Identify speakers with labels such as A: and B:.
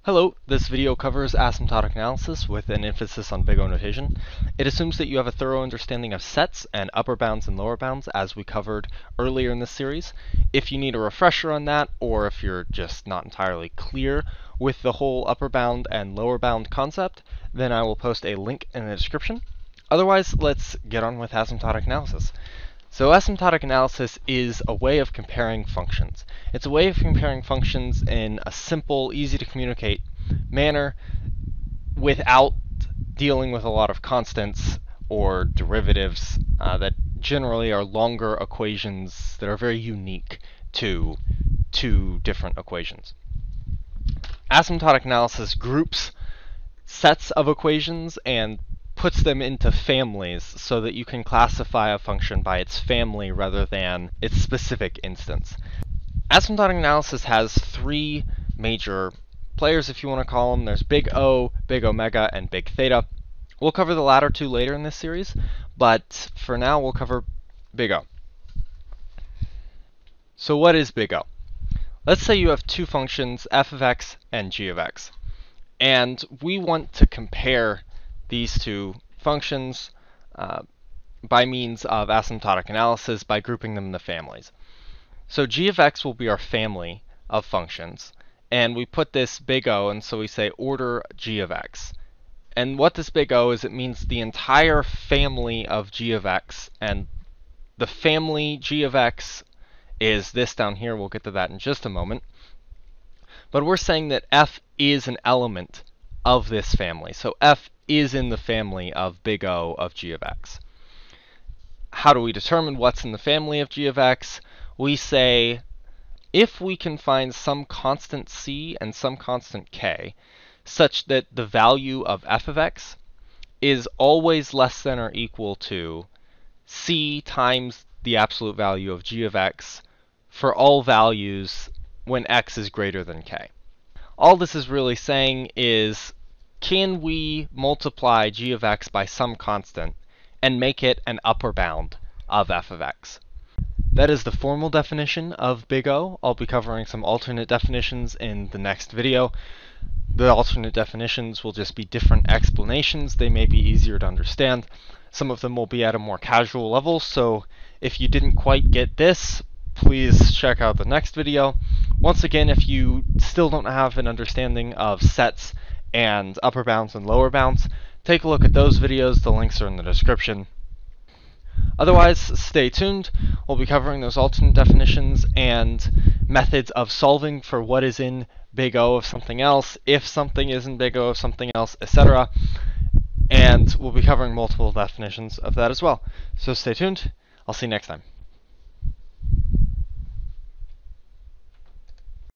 A: Hello, this video covers asymptotic analysis with an emphasis on BigO notation. It assumes that you have a thorough understanding of sets and upper bounds and lower bounds as we covered earlier in this series. If you need a refresher on that, or if you're just not entirely clear with the whole upper bound and lower bound concept, then I will post a link in the description. Otherwise, let's get on with asymptotic analysis. So asymptotic analysis is a way of comparing functions. It's a way of comparing functions in a simple, easy to communicate manner without dealing with a lot of constants or derivatives that generally are longer equations that are very unique to two different equations. Asymptotic analysis groups sets of equations and puts them into families so that you can classify a function by its family rather than its specific instance. Asymptotic analysis has three major players, if you want to call them. There's big O, big omega, and big theta. We'll cover the latter two later in this series, but for now we'll cover big O. So what is big O? Let's say you have two functions, f of x and g of x, and we want to compare these two functions by means of asymptotic analysis by grouping them into families. So g of x will be our family of functions, and we put this big O, and so we say order g of x. And what this big O is, it means the entire family of g of x, and the family g of x is this down here. We'll get to that in just a moment. But we're saying that f is an element of this family. So f is in the family of big O of g of x. How do we determine what's in the family of g of x? We say if we can find some constant c and some constant k such that the value of f of x is always less than or equal to c times the absolute value of g of x for all values when x is greater than k. All this is really saying is, can we multiply g of x by some constant and make it an upper bound of f of x? That is the formal definition of big O. I'll be covering some alternate definitions in the next video. The alternate definitions will just be different explanations. They may be easier to understand. Some of them will be at a more casual level, so if you didn't quite get this, please check out the next video. Once again, if you still don't have an understanding of sets and upper bounds and lower bounds, take a look at those videos. The links are in the description. Otherwise, stay tuned. We'll be covering those alternate definitions and methods of solving for what is in big O of something else, if something is in big O of something else, etc. And we'll be covering multiple definitions of that as well. So stay tuned. I'll see you next time.